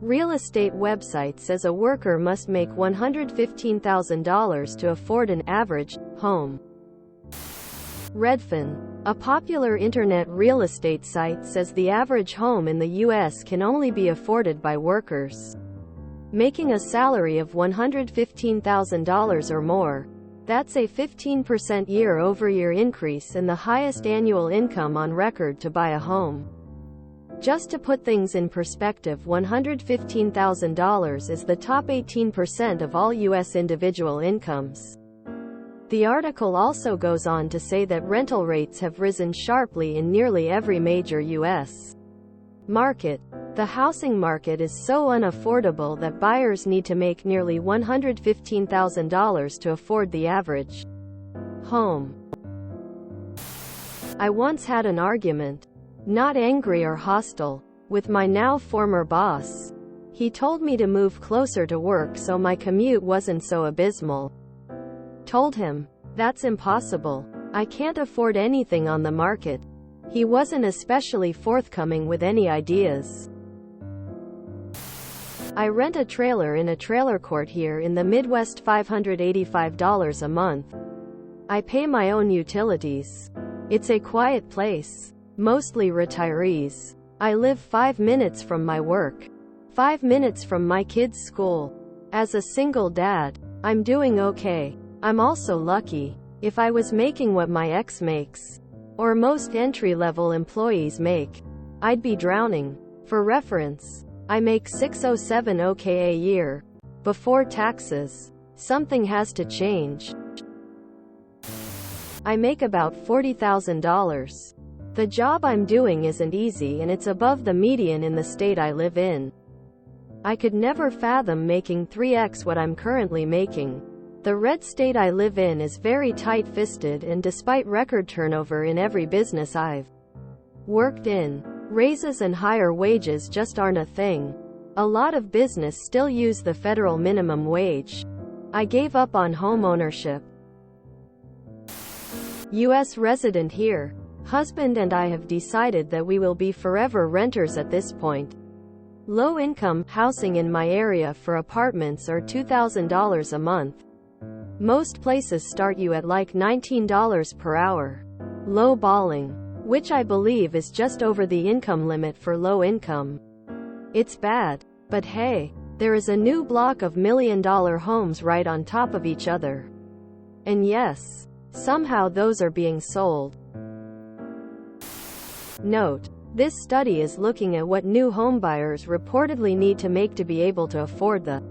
Real estate website says a worker must make $115,000 to afford an average home. Redfin, a popular internet real estate site, says the average home in the U.S. can only be afforded by workers making a salary of $115,000 or more. That's a 15% year-over-year increase and the highest annual income on record to buy a home. Just to put things in perspective, $115,000 is the top 18% of all U.S. individual incomes. The article also goes on to say that rental rates have risen sharply in nearly every major U.S. market. The housing market is so unaffordable that buyers need to make nearly $115,000 to afford the average home. I once had an argument, not angry or hostile, with my now former boss. He told me to move closer to work so my commute wasn't so abysmal. Told him, that's impossible. I can't afford anything on the market. He wasn't especially forthcoming with any ideas. I rent a trailer in a trailer court here in the Midwest, $585 a month. I pay my own utilities. It's a quiet place. Mostly retirees. I live 5 minutes from my work. 5 minutes from my kids' school. As a single dad, I'm doing okay. I'm also lucky. If I was making what my ex makes, or most entry-level employees make, I'd be drowning. For reference, I make $607K a year. Before taxes. Something has to change. I make about $40,000. The job I'm doing isn't easy and it's above the median in the state I live in. I could never fathom making 3x what I'm currently making. The red state I live in is very tight-fisted, and despite record turnover in every business I've worked in, raises and higher wages just aren't a thing. A lot of business still use the federal minimum wage. I gave up on home ownership. U.S. resident here. Husband and I have decided that we will be forever renters at this point. Low-income housing in my area for apartments are $2,000 a month. Most places start you at like $19 per hour. Low balling, which I believe is just over the income limit for low income. It's bad, but hey, there is a new block of million-dollar homes right on top of each other. And yes, somehow those are being sold. Note: this study is looking at what new homebuyers reportedly need to make to be able to afford the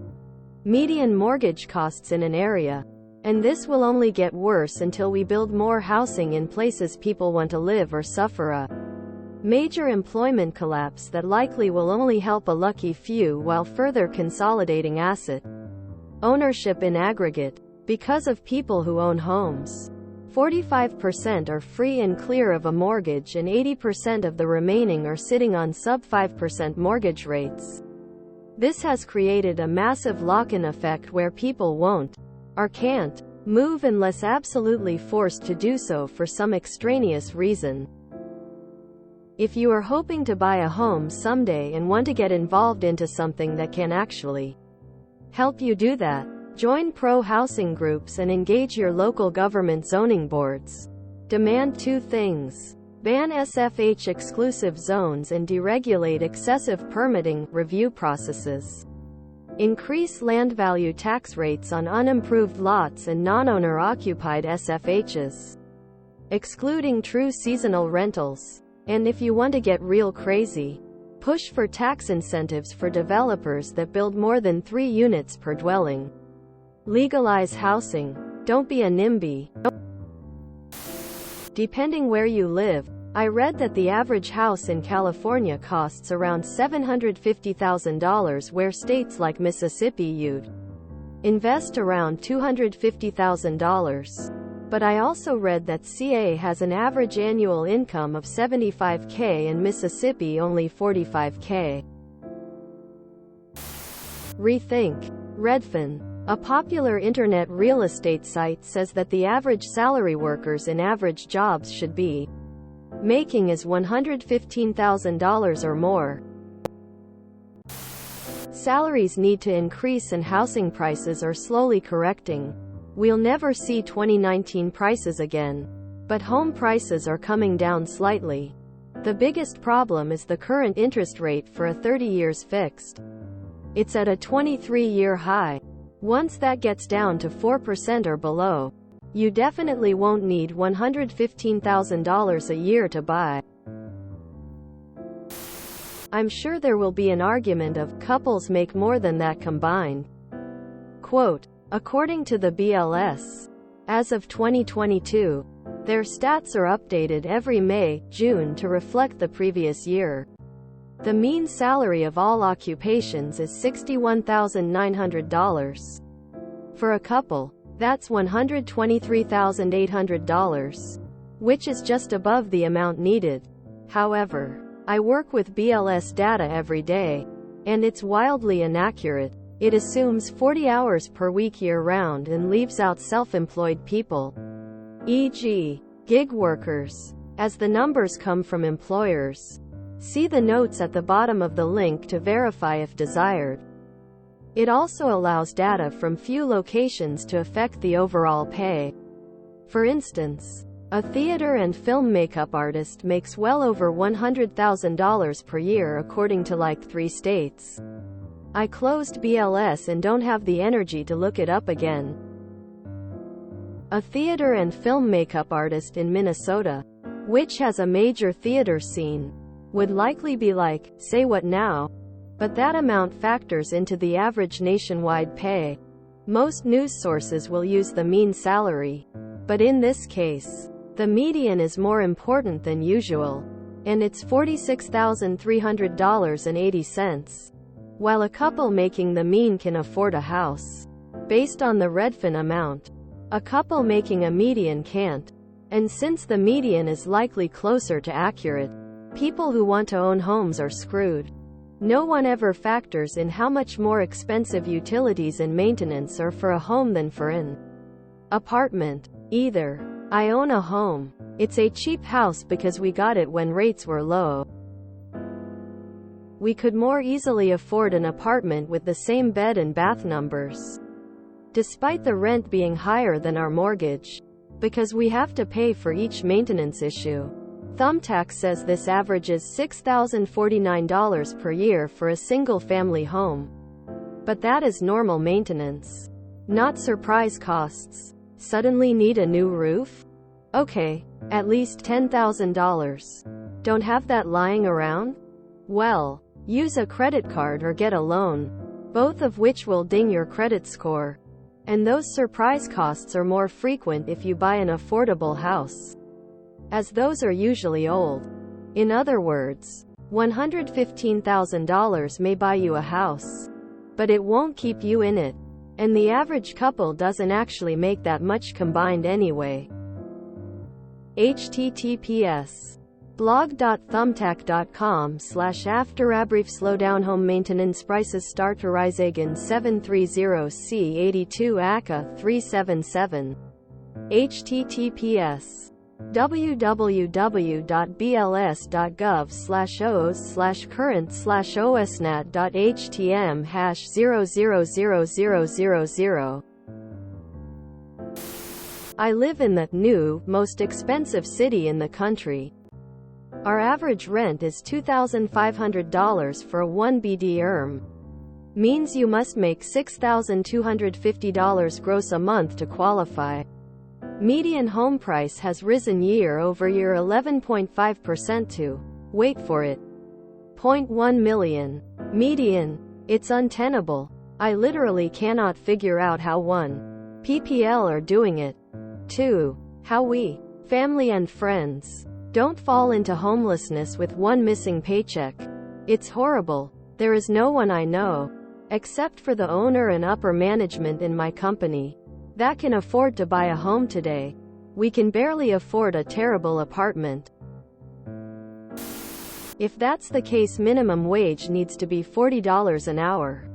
median mortgage costs in an area. And this will only get worse until we build more housing in places people want to live or suffer a major employment collapse that likely will only help a lucky few while further consolidating asset ownership in aggregate. Because of people who own homes, 45% are free and clear of a mortgage and 80% of the remaining are sitting on sub-5% mortgage rates. This has created a massive lock-in effect where people won't, or can't, move unless absolutely forced to do so for some extraneous reason. If you are hoping to buy a home someday and want to get involved into something that can actually help you do that, join pro-housing groups and engage your local government zoning boards. Demand 2 things. Ban SFH exclusive zones and deregulate excessive permitting review processes. Increase land value tax rates on unimproved lots and non-owner occupied SFHs, excluding true seasonal rentals. And if you want to get real crazy, push for tax incentives for developers that build more than 3 units per dwelling. Legalize housing. Don't be a NIMBY. Depending where you live, I read that the average house in California costs around $750,000, where states like Mississippi you'd invest around $250,000. But I also read that CA has an average annual income of $75K and Mississippi only $45K. Rethink. Redfin, a popular internet real estate site, says that the average salary workers in average jobs should be making is $115,000 or more. Salaries need to increase and housing prices are slowly correcting. We'll never see 2019 prices again. But home prices are coming down slightly. The biggest problem is the current interest rate for a 30 years fixed. It's at a 23-year high. Once that gets down to 4% or below, you definitely won't need $115,000 a year to buy. I'm sure there will be an argument of couples make more than that combined. Quote, according to the BLS, as of 2022, their stats are updated every May, June to reflect the previous year. The mean salary of all occupations is $61,900. For a couple, that's $123,800, which is just above the amount needed. However, I work with BLS data every day, and it's wildly inaccurate. It assumes 40 hours per week year-round and leaves out self-employed people, e.g., gig workers, as the numbers come from employers. See the notes at the bottom of the link to verify if desired. It also allows data from few locations to affect the overall pay. For instance, a theater and film makeup artist makes well over $100,000 per year according to like 3 states. I closed BLS and don't have the energy to look it up again. A theater and film makeup artist in Minnesota, which has a major theater scene, would likely be like, say what now? But that amount factors into the average nationwide pay. Most news sources will use the mean salary. But in this case, the median is more important than usual, and it's $46,300.80. While a couple making the mean can afford a house, based on the Redfin amount, a couple making a median can't. And since the median is likely closer to accurate, people who want to own homes are screwed. No one ever factors in how much more expensive utilities and maintenance are for a home than for an apartment. Either I own a home. It's a cheap house because we got it when rates were low. We could more easily afford an apartment with the same bed and bath numbers, despite the rent being higher than our mortgage, because we have to pay for each maintenance issue. Thumbtack says this averages $6,049 per year for a single-family home. But that is normal maintenance, not surprise costs. Suddenly need a new roof? Okay, at least $10,000. Don't have that lying around? Well, use a credit card or get a loan, both of which will ding your credit score. And those surprise costs are more frequent if you buy an affordable house, as those are usually old. In other words, $115,000 may buy you a house, but it won't keep you in it. And the average couple doesn't actually make that much combined anyway. https://blog.thumbtack.com/after a brief slowdown home maintenance prices start to rise again 730C82 ACA 377. https www.bls.gov/os/current/osnat.htm#000000. I live in the new, most expensive city in the country. Our average rent is $2,500 for a 1 BD. Means you must make $6,250 gross a month to qualify. Median home price has risen year over year 11.5% to, wait for it, $0.1 million. Median. It's untenable. I literally cannot figure out how 1 PPL are doing it. 2. How we, family and friends, don't fall into homelessness with one missing paycheck. It's horrible. There is no one I know, except for the owner and upper management in my company, that can afford to buy a home today. We can barely afford a terrible apartment. If that's the case, minimum wage needs to be $40 an hour.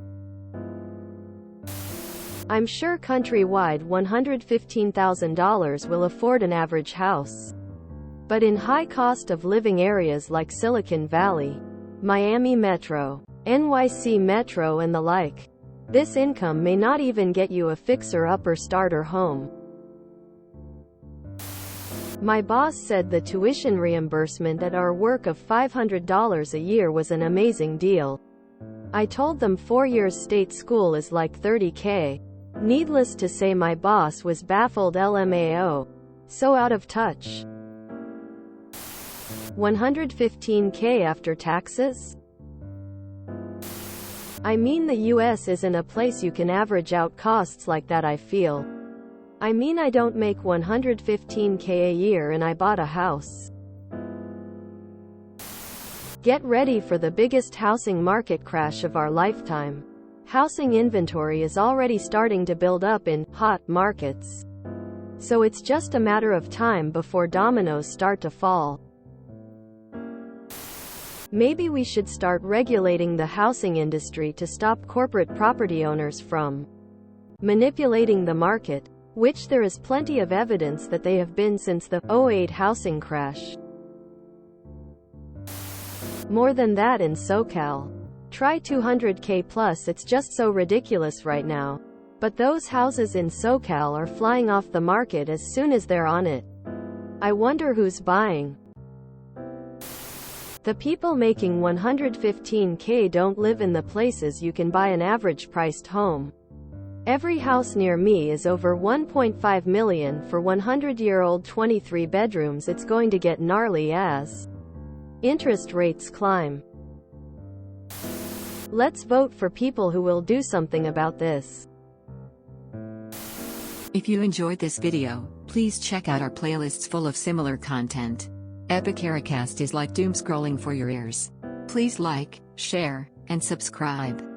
I'm sure countrywide $115,000 will afford an average house. But in high cost of living areas like Silicon Valley, Miami Metro, NYC Metro and the like. This income may not even get you a fixer-upper starter home. My boss said the tuition reimbursement at our work of $500 a year was an amazing deal. I told them 4 years state school is like $30K. Needless to say, my boss was baffled. LMAO. So out of touch. $115K after taxes? I mean, the US isn't a place you can average out costs like that, I feel. I mean, I don't make $115K a year and I bought a house. Get ready for the biggest housing market crash of our lifetime. Housing inventory is already starting to build up in hot markets. So it's just a matter of time before dominoes start to fall. Maybe we should start regulating the housing industry to stop corporate property owners from manipulating the market, which there is plenty of evidence that they have been since the '08 housing crash. More than that in SoCal. Try $200K plus. It's just so ridiculous right now. But those houses in SoCal are flying off the market as soon as they're on it. I wonder who's buying. The people making $115K don't live in the places you can buy an average priced home. Every house near me is over $1.5 million for 100-year-old 23 bedrooms. It's going to get gnarly as interest rates climb. Let's vote for people who will do something about this. If you enjoyed this video, please check out our playlists full of similar content. Epicaricast is like doom scrolling for your ears. Please like, share, and subscribe.